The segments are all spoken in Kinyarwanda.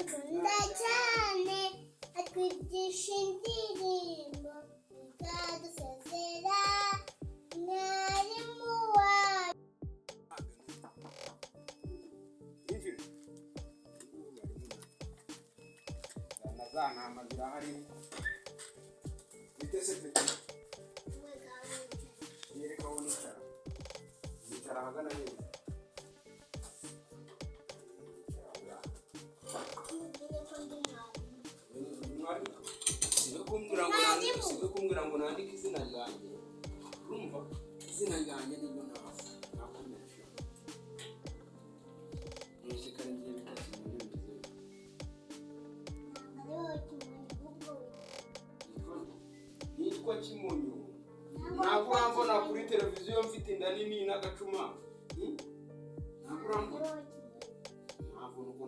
cyane atwigisha indirimbo ikadusezera mwarimu wacu. Ntama zirahari bitese pete yereka wowe nicara ahagana neza. Sibe kumbwira ngo nandike izina ryanjye, urumva izina ryanjye nibyo nakomeje nishikara ngiye bitatu nitwa Kimonyo. Ntabwo urambona kuri televiziyo mfite inda nini n'agacuma? Ntabwo urambona? Ntabwo nuko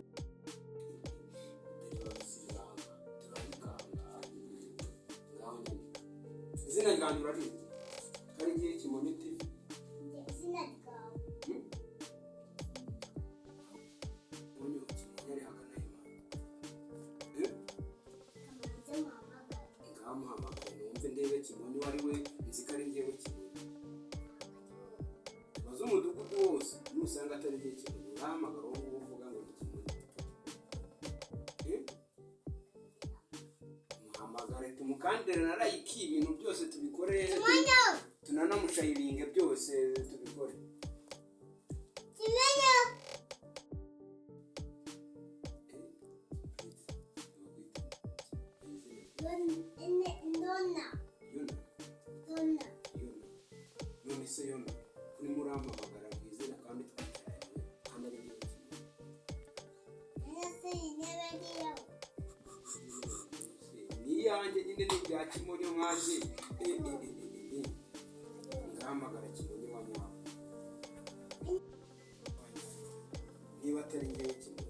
izina ryanjye urarizi? Kari ngiye Kimonyo TV. Izina ryawe Kimonyo ari hagana ngamuhamagara numve ndebe Kimonyo ari we nzi ko ari ngewe Kimonyo. Baza umudugudu wose nusanga atari ngewe Kimonyo urahamagara wowe uvuga ngo ni Kimonyo. Muhamagare tumukandire na like ibintu byose tubikoreye tunanamushayiringe byose tubikore. Kimonyo none se Yona kuri murampamagara bwizera kandi twicaranye kandi ari ngewe Kimonyo. Ni yanjye nyine ni bya Kimonyo mwanjye. Ngahamagara Kimonyo wa nyawe niba atari ngewe Kimonyo.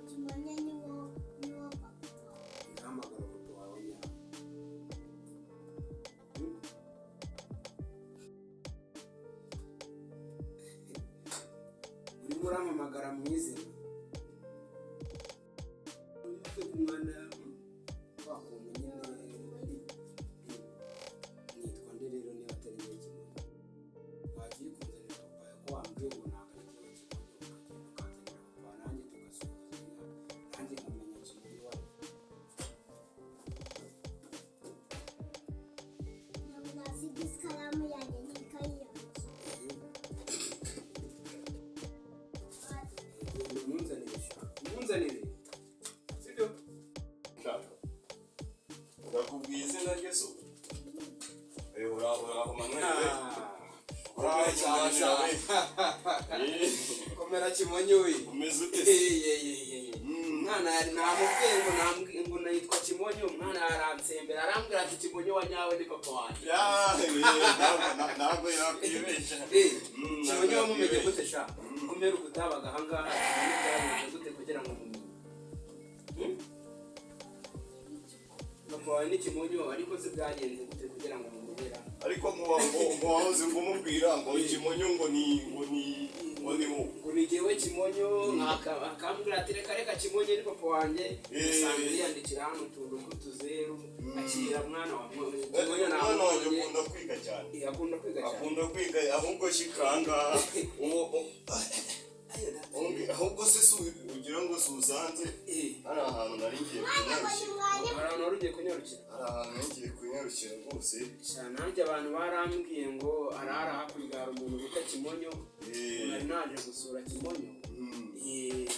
Kimonyo ni wo papa. Ngahamagara papa wawe nyawe. Urimo urampamagara mu izina umwana wakuntu nyine nitwa nde rero niba atari ngewe Kimonyo. Wagiye kunzanira papa ko wambwiye ngo ntabwo ari ngewe Kimonyo ukagenda ukazanira papa nanjye tugasuhuzanya nanjye nkamenya Kimonyo wawe. Ntabwo nasiga ikaramu yanjye n'ikayi yanjye. Umunzanire sibyo? Urakubwiye izina rye so? Komera Kimonyo we. Umeze ute? Mwana yari namubwiye ngo nayitwa Kimonyo, mwana yaransembera arambwira ati Kimonyo wa nyawe ni papa wanjye. Ntabwo yakwibesha. Kimonyo wamumenye gute sha? Kumera ukutabaga ahangaha byagenze gute kugira ngo mumenye? Papa wawe ni Kimonyo ariko se byagenze gute kugira ngo mumubera? Ariko muwahoze kumubwira ngo Kimonyo ngo ni wo. Uri ngewe Kimonyo akambwira ati reka Kimonyo ni papa wanjye. Usanga yandikira hano utuntu tw'utuzeru akira mwana wa Kimonyo. Mwana wanjye akunda kwiga cyane. Akunda kwiga cyane. Akunda kwiga ahubwo shikanga. Ahubwo se ugira ngo susanze hari ahantu nari ngiye kunyarukira. Hari ahantu wari ugiye kunyarukira? Hari ahantu ngiye kunyarukira rwose. Nanjye abantu barambwiye ngo arara hakurya umuntu bita Kimonyo. Nari naje gusura Kimonyo.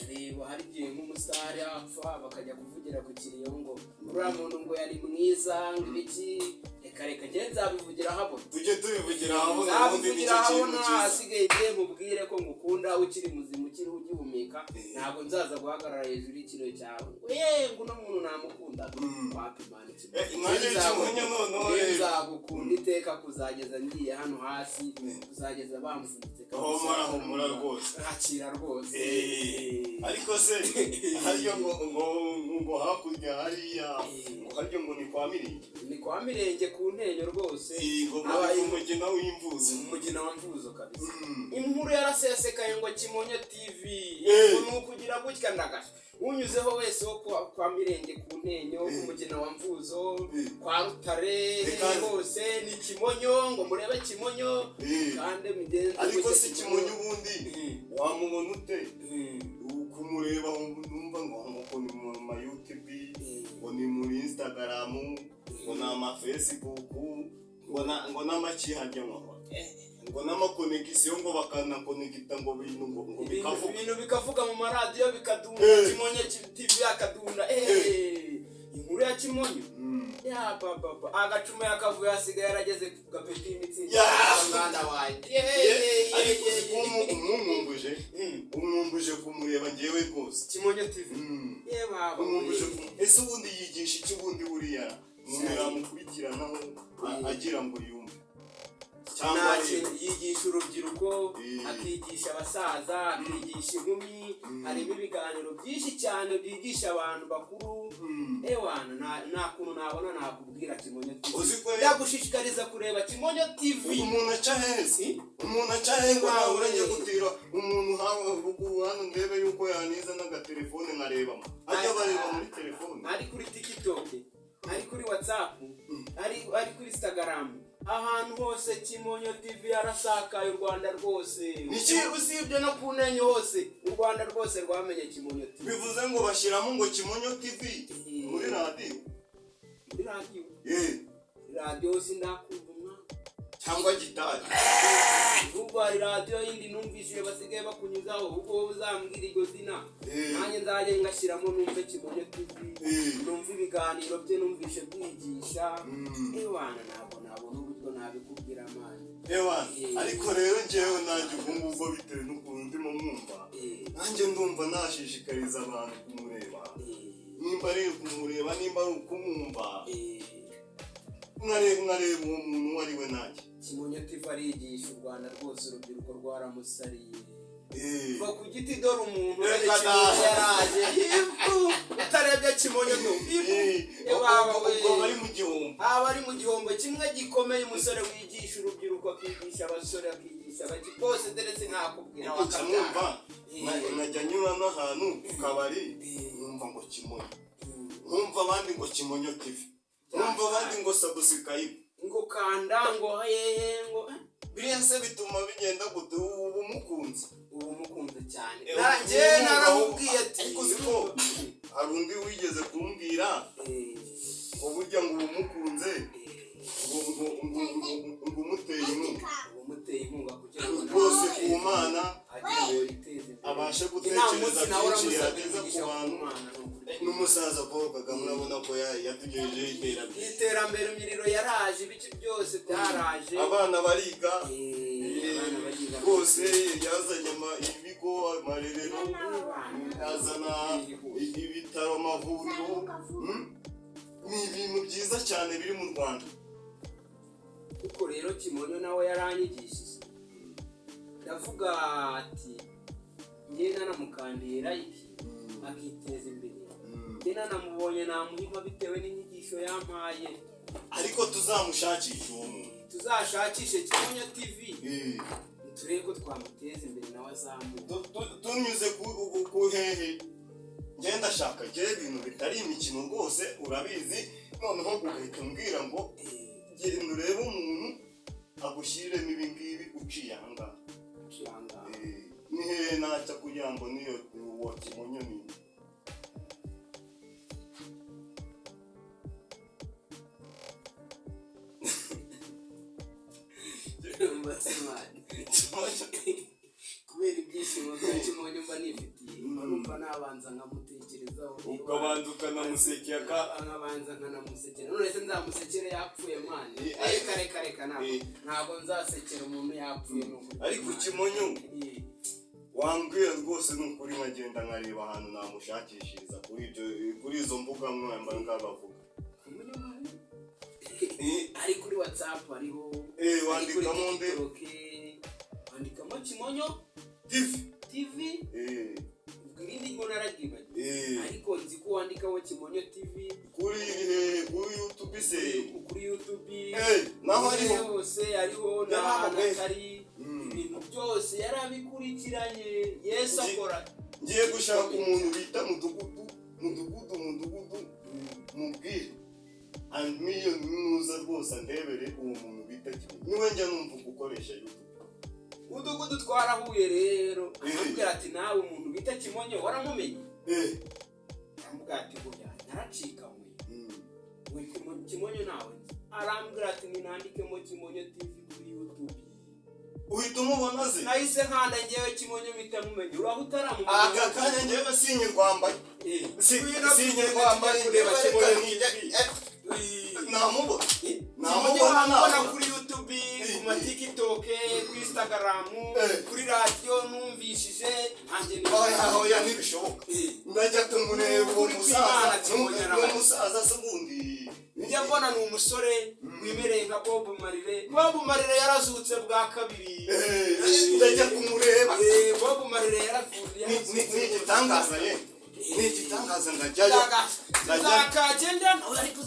Reba hari igihe nk'umusare apfa bakajya kuvugira ku kiriyo ngo uriya muntu ngo yari mwiza ngibiki. Reka njye nzabivugira habo. Tujye tubivugira habo. Nzabivugira habo nasigaye igihe mubwire ko ngukunda ukiri muzima ukiri ugihumeka. Ntabwo nzaza guhagarara hejuru y'ikiro cyawe. Ngo uno muntu namukunda. Wapimana Kimonyo. Nzagukunda iteka kuzageza ngiye hano hasi. Kuzageza bamfunitse. Homora rwose. Akira rwose. ariko se hariyo ngo hakurya hariya ngo haryo ngo ni kwa Mirenge. Ni kwa Mirenge ku Ntenyo rwose. Ngo babaye umugina w'imvuzo. Umugina w'imvuzo kabisa. Inkuru yarasesekaye ngo Kimonyo TV. Ngo kugira gutya ndagasha. Unyuzeho wese wo kwa Mirenge ku Ntenyo, umugina wa Mvuzo, kwa Rutare hose ni Kimonyo ngo murebe Kimonyo kandi mugenzi. Ariko si Kimonyo ubundi wamubona ute? Kumureba numva ngo ni mu ma YouTube, ngo ni muri Instagram, ngo na ma Facebook, ngo na makihajya ngo n'amakonegisiyo ngo bakanakonegita ngo ibintu bikavuga mu maradiyo bikadunda. Kimonyo TV akadunda. Inkuru ya Kimonyo ya baba agacuma yakavuye asigaye yarageze ku gapeti imitsingi y'abana wanjye. Ariko umwumbuje kumureba ngewe rwose Kimonyo TV. Baba umwumbuje. Ese ubundi yigisha iki ubundi buriya umuntu yamukurikiranaho agira ngo yumve? Cyangwa yigisha urubyiruko, akigisha abasaza, akigisha inkumi. Harimo ibiganiro byinshi cyane byigisha abantu bakuru. Nta kuntu nabona nakubwira Kimonyo TV. Yagushishikariza kureba Kimonyo TV. Umuntu aca heza nawe urenge gutira umuntu hano ndebe yuko yaniza n'agatelefone nkarebamo. Ajya bareba muri telefone. Ari kuri TikTok, ari kuri WhatsApp, ari kuri Instagram. Ahantu hose Kimonyo TV yarasakaye u Rwanda rwose. Usibye no ku Ntenyo hose u Rwanda rwose rwamenye Kimonyo TV. Bivuze ngo bashyiramo ngo Kimonyo TV muri radio. Muri radio? Radio sindakumva cyangwa gitari. Ubwo ari radio yindi numvishije basigaye bakunyuzaho ubwo uzambwira iryo zina. Nanjye nzaje ngashyiramo numve Kimonyo TV. Numva ibiganiro bye numvishe byigisha. Ntabwo nabona uburyo nabikubwira mani. Ariko rero njyewe nanjye ubwo bitewe n'ukuntu ndimo mwumva, nanjye ndumva nashishikariza abantu kumureba. Nimba ari kumureba, nimba ari ukumwumva, nkareba uwo muntu uwo ari we nanjye. Kimonyo TV arigisha u Rwanda rwose, urubyiruko rwaramusariye. Va ku giti dore umuntu yaraje utarebye Kimonyo bari mu gihombo. Abari mu gihombo kimwe gikomeye. Umusore wigisha urubyiruko, akigisha abasore, akigisha abaki bose deretse nakubwira wakamwumva. Nkajya nyura n'ahantu ku kabari numva ngo Kimonyo, numva abandi ngo Kimonyo TV, numva abandi ngo subscribe, ngo kanda, ngo ngo biriya se bituma bigenda gute? Ubu mukunze cyane. Nanjye naramubwiye ati ko hari undi wigeze kumbwira ngo burya ngo umukunze ngo umuteye inkunga kugira ngo rwose ku Mana abashe gutekereza byinshi yageza ku bantu. N'umusaza Paul Kagame urabona ko yatugejejeho iterambere. Imiriro yaraje, ibiki byose byaraje, abana bariga rwose. Yazanye ibigo, amarerero, yazana ibitaro, amavuriro. Ni ibintu byiza cyane biri mu Rwanda. kuko rero Kimonyo nawe yaranyigishije. Ndavuga ati ngenda namukandira iki akiteza imbere. Ngenda namubonye namuhima bitewe n'inyigisho yampaye. Ariko tuzamushakisha uwo muntu, tuzashakishe Kimonyo TV. Turebe ko twamuteza imbere nawe azamuka. Tunyuze ku hehe. Ngenda shaka ibintu bitari imikino rwose, urabizi. Noneho ugahita umbwira ngo genda urebe umuntu agushyiremo ibi ngibi uciye ahangaha. Ni hehe naca kugira ngo niyo uwo Kimonyo ni kubera ibyishimo bya Kimonyo mba nifitiye. Urumva nabanza nkamutekerezaho, ukabanza ukanamusekera, nkabanza nkanamusekera. None se nzamusekere yapfuye mani? Reka ntabwo nzasekera umuntu yapfuye. Ariko Kimonyo wambwira rwose n'ukuri nkagenda nkareba ahantu namushakishiriza kuri izo mbuga nkoranyambaga bavuga. Ari kuri WhatsApp ariho, wandikamo nde? Wandikamo Kimonyo TV. irindi ngo naragibagiwe ariko nzi ko wandikaho Kimonyo TV kuri YouTube se kuri YouTube naho hose hariho n'akari ibintu byose yarabikurikiranye Yesu akora. Ngiye gushaka umuntu bita mudugudu mubwire and million nuza rwose ndebere uwo muntu bita Kimonyo niwe njya numva gukoresha YouTube. Mudugudu twarahuye rero arambwira ati nawe umuntu bita Kimonyo waramumenye arambwira ati goya naracikawe Kimonyo nawe arambwira ati ninandikemo Kimonyo TV kuri YouTube uhita umubona ze nahise nkanda ngewe Kimonyo bita mumenye uraho utaramumenya aka kanya ngewe sinye rwambaye sinye rwambaye kureba Kimonyo namubona namubona kuri YouTube ku TikTok ku Instagram kuri radio numvishije anje ni oya nibishoboka ndajya kumureba umusaza subundi njya mbona ni umusore wimereye nka Bob Marley yarazutse bwa kabiri ndajya kumureba Bob Marley yaravuye ni igitangaza ye ni igitangaza ndajyayo ndakagenda nawe ariko